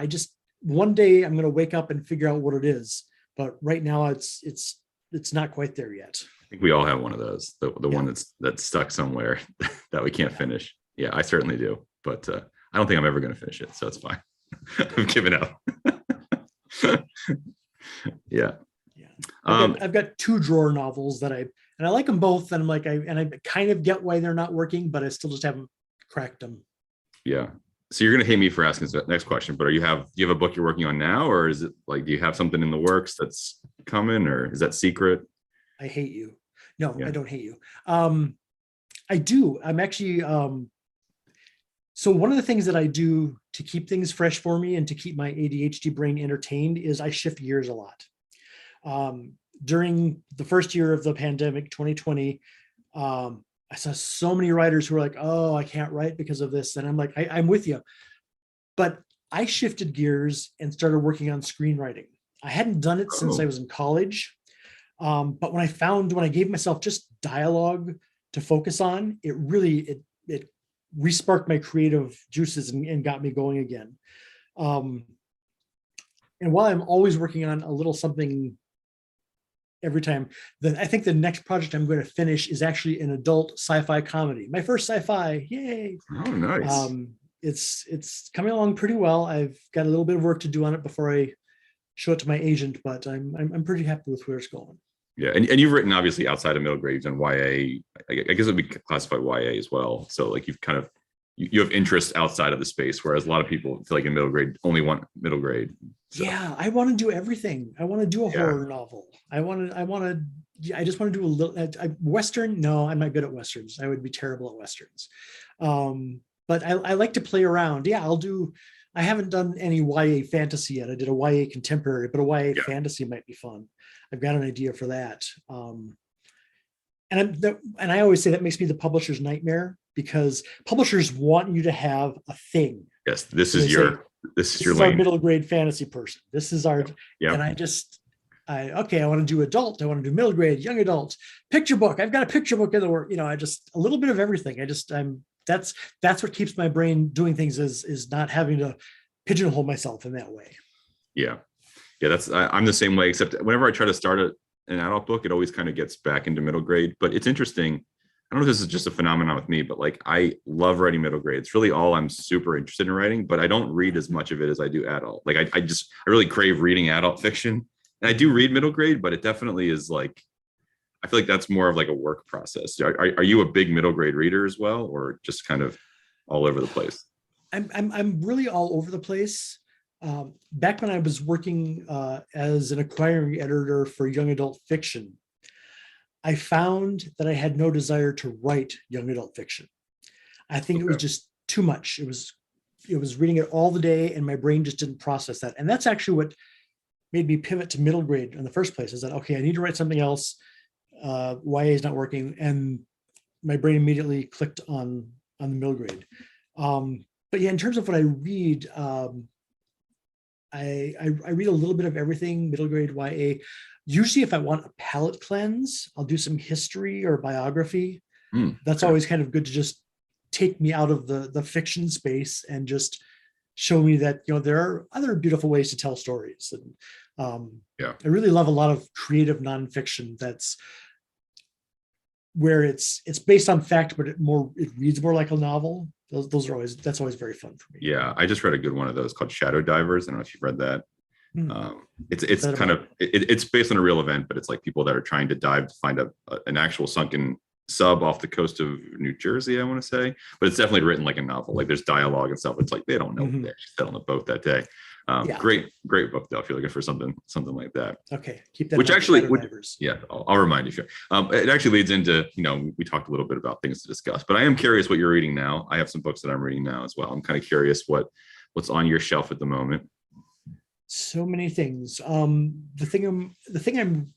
One day I'm going to wake up and figure out what it is. But right now it's not quite there yet. I think we all have one of those, the one that's stuck somewhere that we can't finish. Yeah, I certainly do, but I don't think I'm ever going to finish it, so it's fine. I've given up. Yeah. I've got 2 drawer novels that I like them both, and I'm like, I kind of get why they're not working, but I still just haven't cracked them. Yeah. So you're going to hate me for asking this next question, but do you have a book you're working on now, or is it like, do you have something in the works that's coming, or is that secret? I hate you. No, Yeah. I don't hate you. I do. I'm actually, so one of the things that I do to keep things fresh for me and to keep my ADHD brain entertained is I shift gears a lot. During the first year of the pandemic, 2020, I saw so many writers who were like, oh, I can't write because of this. And I'm like, I'm with you. But I shifted gears and started working on screenwriting. I hadn't done it since I was in college. But when I gave myself just dialogue to focus on, it really re-sparked my creative juices and got me going again. And while I'm always working on a little something every time, I think the next project I'm going to finish is actually an adult sci-fi comedy. My first sci-fi, yay! Oh, nice. It's coming along pretty well. I've got a little bit of work to do on it before I show it to my agent, but I'm pretty happy with where it's going. Yeah, and you've written obviously outside of middle grade, you've done YA. I guess it would be classified YA as well. So like you've kind of you have interest outside of the space, whereas a lot of people feel like in middle grade only want middle grade. So. Yeah, I want to do everything. I want to do a horror novel. I just want to do a little Western. No, I'm not good at Westerns. I would be terrible at Westerns. But I like to play around. Yeah, I haven't done any YA fantasy yet. I did a YA contemporary, but a YA fantasy might be fun. I've got an idea for that. And I always say that makes me the publisher's nightmare, because publishers want you to have a thing. Yes, this is your lane. Our middle grade fantasy person. This is our, and I want to do adult. I want to do middle grade, young adult, picture book. I've got a picture book in the work. A little bit of everything. That's what keeps my brain doing things, is not having to pigeonhole myself in that way. Yeah. I'm the same way, except whenever I try to start an adult book, it always kind of gets back into middle grade. But it's interesting. I don't know if this is just a phenomenon with me, but like I love writing middle grade. It's really all I'm super interested in writing, but I don't read as much of it as I do adult. Like I really crave reading adult fiction. And I do read middle grade, but it definitely is like, I feel like that's more of like a work process. Are you a big middle grade reader as well, or just kind of all over the place? I'm really all over the place. Back when I was working as an acquiring editor for young adult fiction, I found that I had no desire to write young adult fiction. I think it was just too much. It was reading it all the day, and my brain just didn't process that. And that's actually what made me pivot to middle grade in the first place. Is that okay? I need to write something else. YA is not working, and my brain immediately clicked on the middle grade. But yeah, in terms of what I read, I read a little bit of everything, middle grade YA. Usually if I want a palate cleanse, I'll do some history or biography. That's always kind of good to just take me out of the fiction space and just show me that, there are other beautiful ways to tell stories. And I really love a lot of creative nonfiction that's where it's based on fact, but it reads more like a novel. That's always very fun for me. Yeah, I just read a good one of those called Shadow Divers. I don't know if you've read that. It's kind of it's based on a real event, but it's like people that are trying to dive to find an actual sunken sub off the coast of New Jersey, I want to say. But it's definitely written like a novel. Like there's dialogue and stuff. It's like they don't know they actually said on the boat that day. Great book though if you're looking for something like that. Okay, keep that. Which actually, I'll remind you. It actually leads into we talked a little bit about things to discuss, but I am curious what you're reading now. I have some books that I'm reading now as well. I'm kind of curious what's on your shelf at the moment. So many things. The thing I'm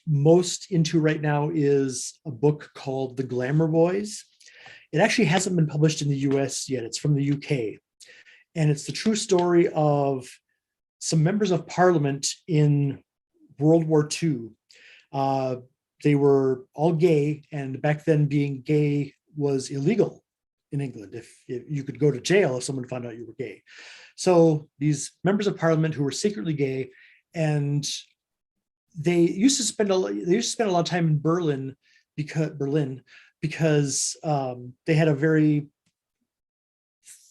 most into right now is a book called The Glamour Boys. It actually hasn't been published in the US yet. It's from the UK. And it's the true story of some members of parliament in World War II. They were all gay, and back then being gay was illegal in England. If you could go to jail if someone found out you were gay. So these members of parliament who were secretly gay, and they used to spend a lot of time in Berlin because they had a very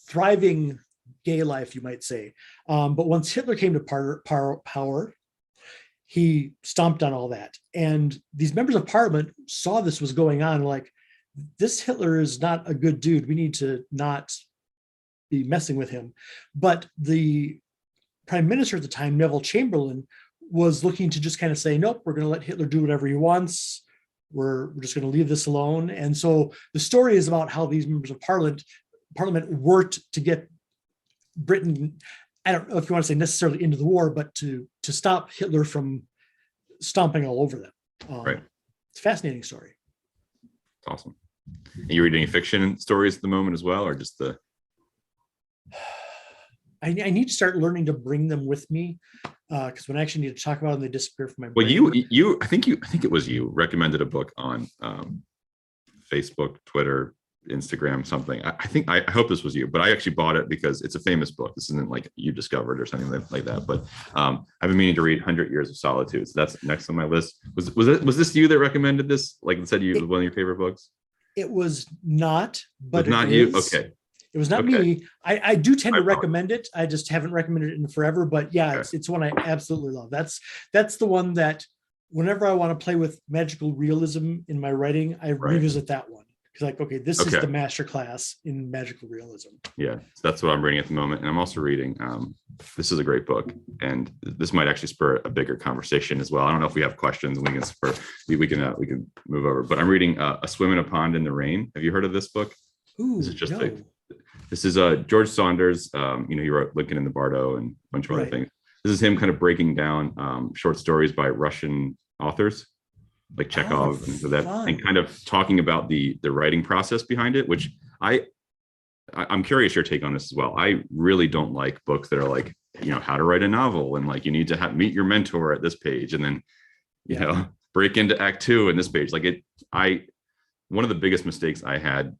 thriving gay life, you might say. But once Hitler came to power, he stomped on all that. And these members of parliament saw this was going on, like, this Hitler is not a good dude. We need to not be messing with him. But the prime minister at the time, Neville Chamberlain, was looking to just kind of say, nope, we're going to let Hitler do whatever he wants. We're just going to leave this alone. And so the story is about how these members of parliament worked to get Britain, I don't know if you want to say necessarily into the war, but to stop Hitler from stomping all over them. Right. It's a fascinating story. It's awesome. And you reading any fiction stories at the moment as well, or just the? I need to start learning to bring them with me, because when I actually need to talk about them, they disappear from my brain. Well, I think it was you recommended a book on Facebook, Twitter, Instagram, something. I hope this was you, but I actually bought it because it's a famous book. This isn't like you discovered or something like that. But I've been meaning to read 100 Years of Solitude. So that's next on my list. Was this you that recommended this? Like it said, it was one of your favorite books. It was not, but not you. Okay. It was not me. I do tend to recommend it. I just haven't recommended it in forever. But yeah, it's one I absolutely love. That's the one that whenever I want to play with magical realism in my writing, I revisit that one. Because like, okay, this is the master class in magical realism. Yeah, so that's what I'm reading at the moment. And I'm also reading, this is a great book. And this might actually spur a bigger conversation as well. I don't know if we have questions and we can move over. But I'm reading A Swim in a Pond in the Rain. Have you heard of this book? Ooh, this is just this is George Saunders. He wrote Lincoln in the Bardo and a bunch of other things. This is him kind of breaking down short stories by Russian authors like Chekhov and kind of talking about the writing process behind it, which I'm curious your take on this as well. I really don't like books that are like, how to write a novel and like you need to meet your mentor at this page and then break into act 2 in this page. One of the biggest mistakes I had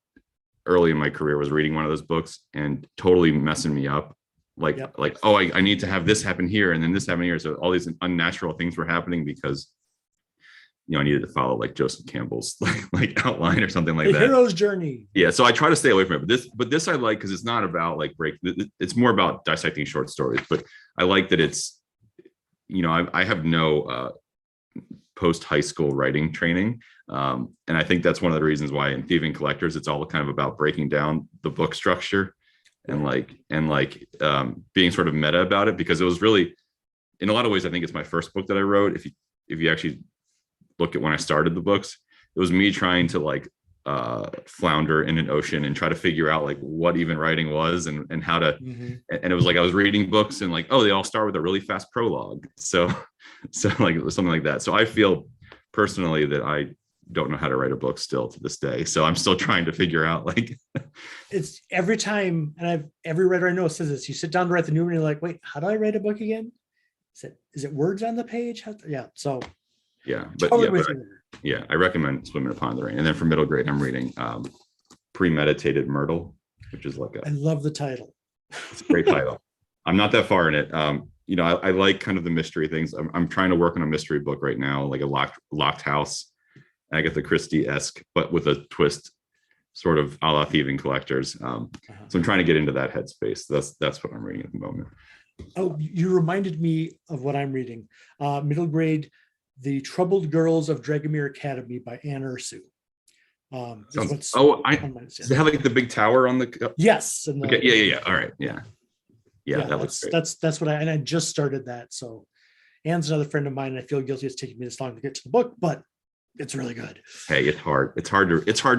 early in my career was reading one of those books and totally messing me up. I need to have this happen here and then this happen here. So all these unnatural things were happening because I needed to follow like Joseph Campbell's like outline or something like that. Hero's journey. Yeah. So I try to stay away from it, but this I like because it's not about like it's more about dissecting short stories, but I like that it's, I have no post high school writing training. And I think that's one of the reasons why in Thieving Collectors, it's all kind of about breaking down the book structure and being sort of meta about it, because it was really, in a lot of ways, I think it's my first book that I wrote. If you actually look at when I started the books, it was me trying to like flounder in an ocean and try to figure out like what even writing was and how to, and it was like I was reading books and like, oh, they all start with a really fast prologue. So like it was something like that. So I feel personally that I don't know how to write a book still to this day. So I'm still trying to figure out like it's every time, and every writer I know says this, you sit down to write the new one and you're like, wait, how do I write a book again? Is it words on the page? Yeah. So yeah, I recommend Swimming Upon the Rain. And then for middle grade, I'm reading Premeditated Myrtle, which is like I love the title. It's a great title. I'm not that far in it. I like kind of the mystery things. I'm trying to work on a mystery book right now, like a locked house, Agatha Christie-esque, but with a twist, sort of a la Thieving Collectors. So I'm trying to get into that headspace. That's what I'm reading at the moment. Oh, you reminded me of what I'm reading. Middle grade, The Troubled Girls of Dragomir Academy by Anne Ursu. Does it have like the big tower on the? Yes. Okay. Yeah. All right. Yeah. That looks great. That's what I just started that. So Anne's another friend of mine, and I feel guilty it's taking me this long to get to the book, but it's really good. Hey, it's hard. It's hard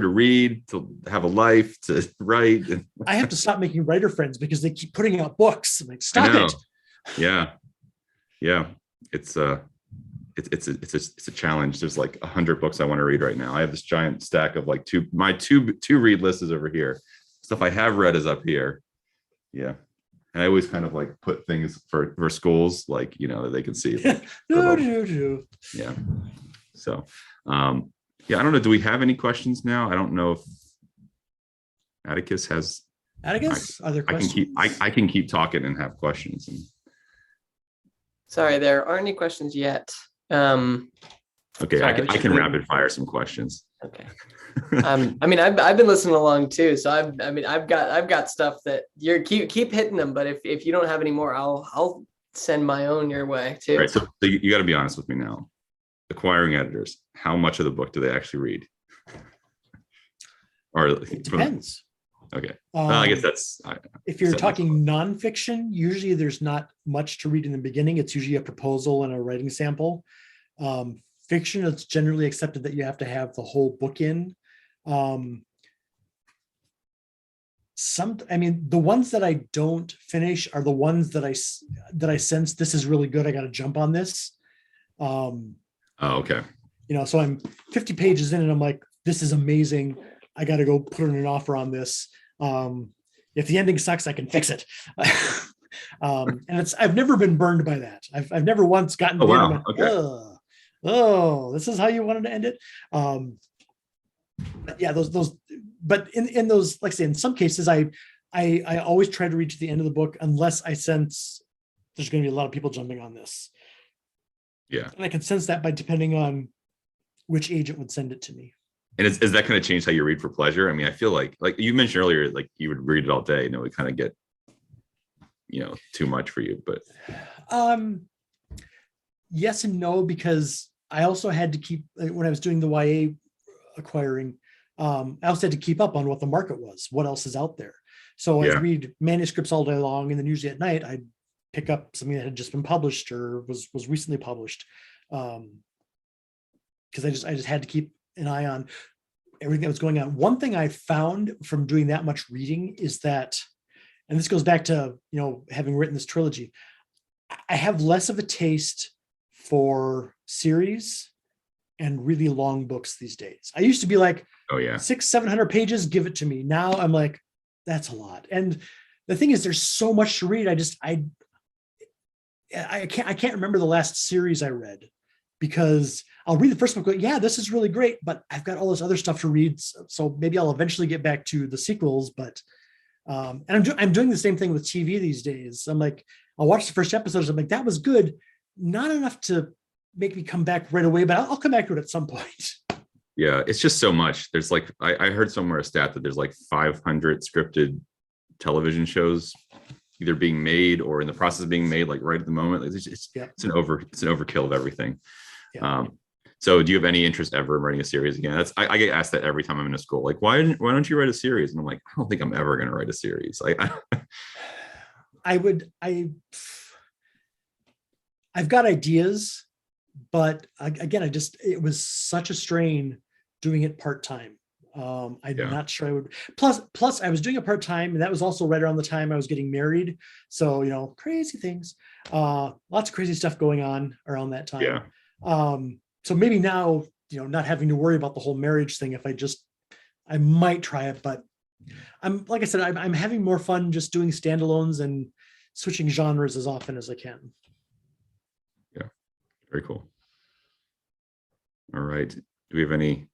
to read, to have a life, to write. I have to stop making writer friends because they keep putting out books. I'm like, stop it. Yeah. It's a challenge. There's like 100 books I want to read right now. I have this giant stack of like two read lists is over here. Stuff I have read is up here. Yeah. And I always kind of like put things for schools, like, that they can see. Yeah. So, I don't know. Do we have any questions now? I don't know if Atticus has. Atticus, are there questions? I can keep talking and have questions. Sorry, there aren't any questions yet. Okay, sorry, I can rapid fire some questions. Okay. I've been listening along too, so I've got stuff that you're keep hitting them, but if you don't have any more, I'll send my own your way too. Right. So you got to be honest with me now. Acquiring editors, how much of the book do they actually read? Or it depends. Okay. I guess that's if you're talking nonfiction, usually there's not much to read in the beginning. It's usually a proposal and a writing sample. Fiction, it's generally accepted that you have to have the whole book in. The ones that I don't finish are the ones that I sense this is really good. I got to jump on this. Okay. So I'm 50 pages in and I'm like, this is amazing. I got to go put in an offer on this. If the ending sucks, I can fix it. And I've never been burned by that. I've never once gotten to the end and went, okay. Oh, this is how you wanted to end it. But yeah, but in those, like I say, in some cases, I always try to reach the end of the book unless I sense there's going to be a lot of people jumping on this. Yeah. And I can sense that by depending on which agent would send it to me. And is that kind of change how you read for pleasure? I mean, I feel like you mentioned earlier, like you would read it all day and it would kind of get, too much for you, but. Yes and no, because I also had to keep, when I was doing the YA acquiring, I also had to keep up on what the market was, what else is out there. So I'd read manuscripts all day long, and then usually at night I'd pick up something that had just been published or was recently published. Because I just had to keep an eye on everything that was going on. One thing I found from doing that much reading is that, and this goes back to, having written this trilogy, I have less of a taste for series and really long books these days. I used to be like, 600-700 pages, give it to me. Now I'm like, that's a lot. And the thing is, there's so much to read. I can't remember the last series I read, because I'll read the first book, go, yeah, this is really great, but I've got all this other stuff to read. So maybe I'll eventually get back to the sequels. But and I'm doing the same thing with TV these days. I'm like, I'll watch the first episodes. I'm like, that was good. Not enough to make me come back right away, but I'll come back to it at some point. Yeah, it's just so much. There's like, I heard somewhere a stat that there's like 500 scripted television shows either being made or in the process of being made, like right at the moment. It's an overkill of everything. Yeah. So do you have any interest ever in writing a series again? I get asked that every time I'm in a school. Like, why don't you write a series? And I'm like, I don't think I'm ever going to write a series. Like, I've got ideas, but again, it was such a strain doing it part-time. I'm not sure I would. Plus, I was doing it part-time, and that was also right around the time I was getting married. So, crazy things, lots of crazy stuff going on around that time. Yeah. So maybe now, not having to worry about the whole marriage thing, I might try it, but like I said, I'm having more fun just doing standalones and switching genres as often as I can. Yeah, very cool. All right. Do we have any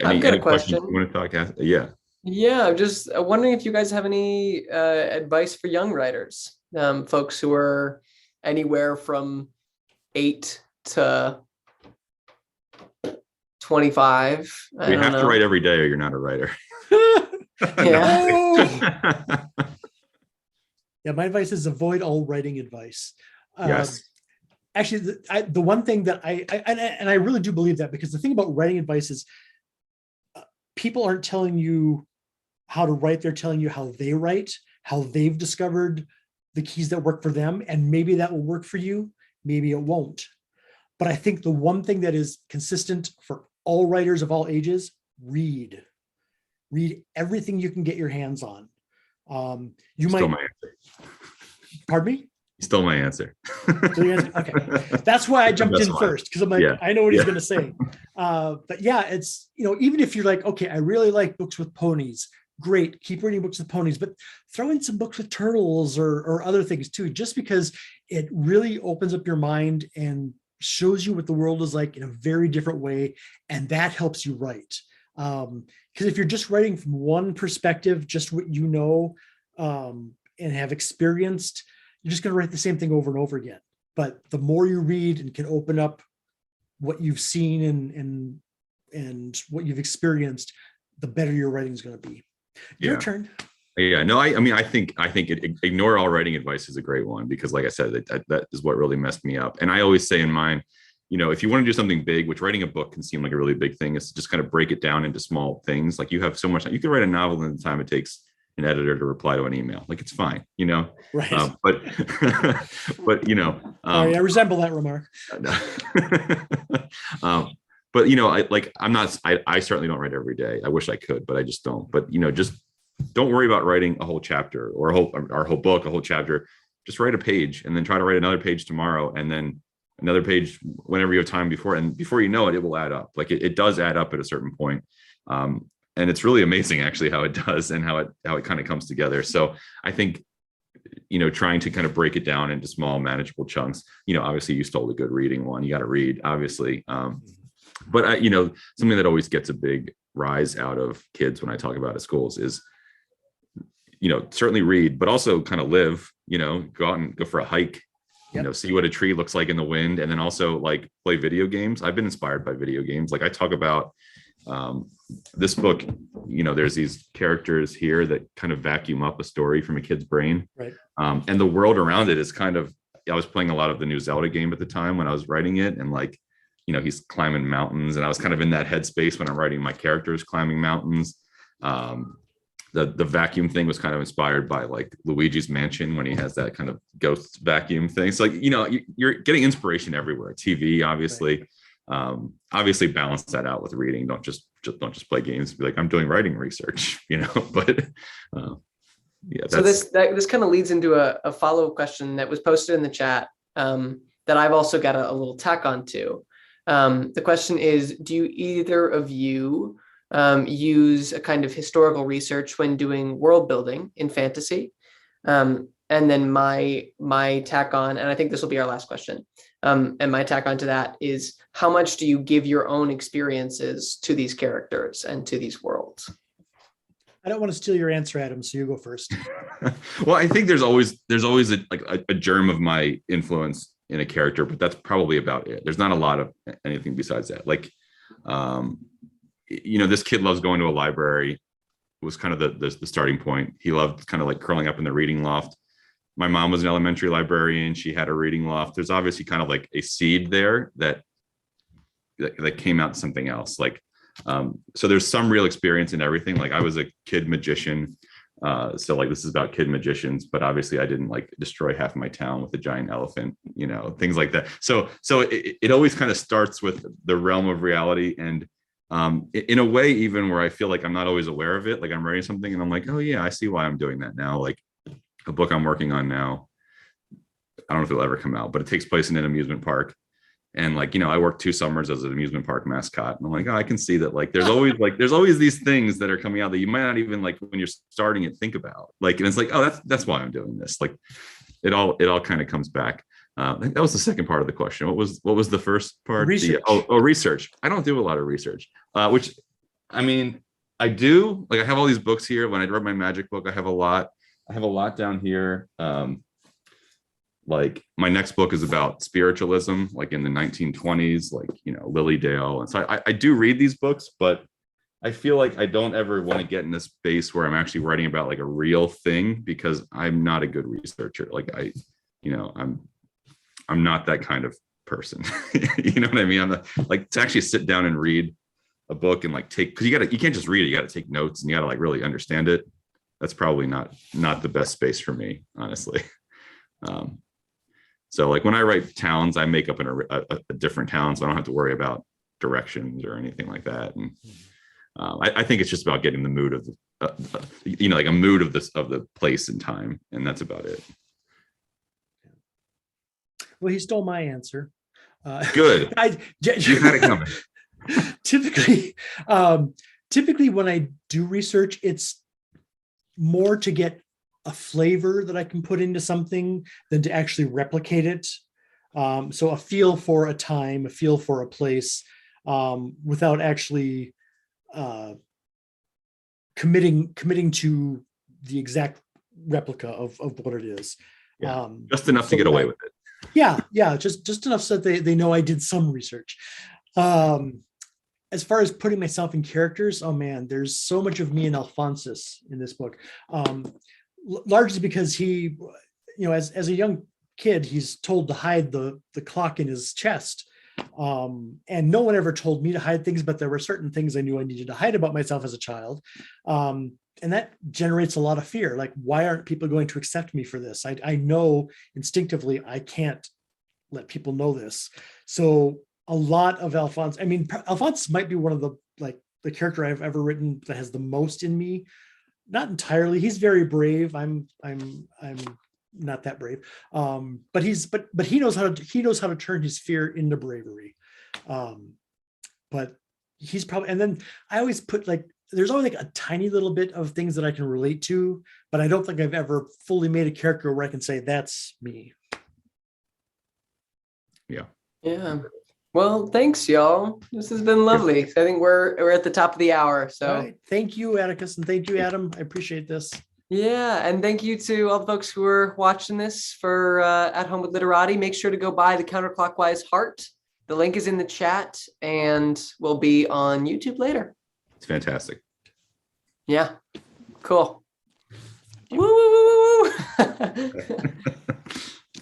I've got a question. You want to talk? Yeah. Yeah, I'm just wondering if you guys have any advice for young writers, folks who are anywhere from 8 to 25. You have to write every day or you're not a writer. Yeah. Yeah, my advice is avoid all writing advice. Yes. Actually, the one thing that I really do believe that, because the thing about writing advice is people aren't telling you how to write. They're telling you how they write, how they've discovered the keys that work for them. And maybe that will work for you. Maybe it won't. But I think the one thing that is consistent for all writers of all ages, read everything you can get your hands on. You might. My answer. Pardon me? You stole my answer. Okay, that's why I jumped in first, because I'm like, I know what he's going to say. But yeah, it's, even if you're like, okay, I really like books with ponies, great, keep reading books with ponies, but throw in some books with turtles or other things too, just because it really opens up your mind and shows you what the world is like in a very different way, and that helps you write. Because if you're just writing from one perspective, just what you know and have experienced, you're just going to write the same thing over and over again. But the more you read and can open up what you've seen and what you've experienced, the better your writing is going to be. Your turn. Yeah, no, I think ignore all writing advice is a great one, because like I said, that is what really messed me up. And I always say in mine, if you want to do something big, which writing a book can seem like a really big thing, is to just kind of break it down into small things. Like you have so much, you can write a novel in the time it takes an editor to reply to an email. Like it's fine, Right. But I resemble that remark. But I certainly don't write every day. I wish I could, but I just don't. But just don't worry about writing a whole chapter or our whole book, a whole chapter. Just write a page and then try to write another page tomorrow, and then another page whenever you have time before. And before you know it, it will add up. Like it does add up at a certain point. And it's really amazing actually how it does and how it kind of comes together. So I think, trying to kind of break it down into small manageable chunks, obviously you stole a good reading one. You got to read, obviously. But something that always gets a big rise out of kids when I talk about it at schools is, certainly read, but also kind of live, go out and go for a hike, see what a tree looks like in the wind. And then also like play video games. I've been inspired by video games. Like I talk about this book, there's these characters here that kind of vacuum up a story from a kid's brain. Right. And the world around it is kind of, I was playing a lot of the new Zelda game at the time when I was writing it. And like, he's climbing mountains, and I was kind of in that headspace when I'm writing my characters climbing mountains. The vacuum thing was kind of inspired by like Luigi's Mansion when he has that kind of ghost vacuum thing. So like, you're getting inspiration everywhere. TV, obviously. Right. Obviously balance that out with reading. Don't just play games. Be like, I'm doing writing research, but so this kind of leads into a follow-up question that was posted in the chat that I've also got a little tack on to. The question is, do you either of you use a kind of historical research when doing world building in fantasy? And then my tack on, and I think this will be our last question, and my tack on to that is, how much do you give your own experiences to these characters and to these worlds? I don't want to steal your answer, Adam, so you go first. Well, I think there's always a germ of my influence in a character, but that's probably about it. There's not a lot of anything besides that. Like, this kid loves going to a library. Was kind of the starting point. He loved kind of like curling up in the reading loft. My mom was an elementary librarian. She had a reading loft. There's obviously kind of like a seed there that that came out to something else. Like, so there's some real experience in everything. Like I was a kid magician. So like this is about kid magicians, but obviously I didn't like destroy half my town with a giant elephant, things like that. So it always kind of starts with the realm of reality, and in a way, even where I feel like I'm not always aware of it, like I'm writing something and I'm like, oh yeah, I see why I'm doing that now. Like a book I'm working on now, I don't know if it'll ever come out, but it takes place in an amusement park. And like, I worked 2 summers as an amusement park mascot. And I'm like, oh, I can see that there's always these things that are coming out that you might not even like when you're starting it, think about. Like, and it's like, oh, that's why I'm doing this. Like it all kind of comes back. I think that was the second part of the question. What was the first part? Research. Research. I don't do a lot of research, which I mean, I do. Like I have all these books here. When I read my magic book, I have a lot down here. Like my next book is about spiritualism, like in the 1920s, like, Lily Dale. And so I do read these books, but I feel like I don't ever want to get in this space where I'm actually writing about like a real thing, because I'm not a good researcher. Like I'm not that kind of person. You know what I mean? I'm not, like, to actually sit down and read a book and like because you can't just read it. You got to take notes and you got to like really understand it. That's probably not the best space for me, honestly. So like when I write towns, I make up a different town, so I don't have to worry about directions or anything like that. And I think it's just about getting the mood of like a mood of the place and time, and that's about it. Well, he stole my answer. Good. You had it coming. Typically when I do research, it's more to get a flavor that I can put into something than to actually replicate it. So a feel for a time, a feel for a place, without actually committing to the exact replica of what it is. Yeah, just enough to get away with it. Yeah, just enough so that they know I did some research. As far as putting myself in characters, oh man, there's so much of me and Alphonsus in this book. Largely because he, as a young kid, he's told to hide the clock in his chest. And no one ever told me to hide things, but there were certain things I knew I needed to hide about myself as a child. And that generates a lot of fear. Like, why aren't people going to accept me for this? I know instinctively I can't let people know this. So a lot of Alphonse might be one of the character I've ever written that has the most in me. Not entirely. He's very brave. I'm not that brave. But he knows how to turn his fear into bravery. But he's probably, and then I always put there's always like a tiny little bit of things that I can relate to, but I don't think I've ever fully made a character where I can say that's me. Yeah. Yeah. Well, thanks, y'all. This has been lovely. I think we're at the top of the hour. So right. Thank you, Atticus, and thank you, Adam. I appreciate this. Yeah, and thank you to all the folks who are watching this for At Home with Literati. Make sure to go buy the Counterclockwise Heart. The link is in the chat and will be on YouTube later. It's fantastic. Yeah, cool. Woo, woo, woo, woo.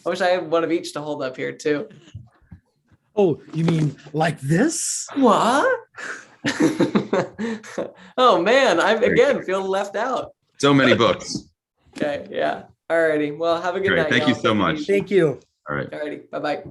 I wish I had one of each to hold up here too. Oh, you mean like this? What? Oh man, I'm again feeling left out. So many books. Okay, yeah. All righty. Well, have a good night. Thank you so much. Thank you. All right. All righty. Bye-bye.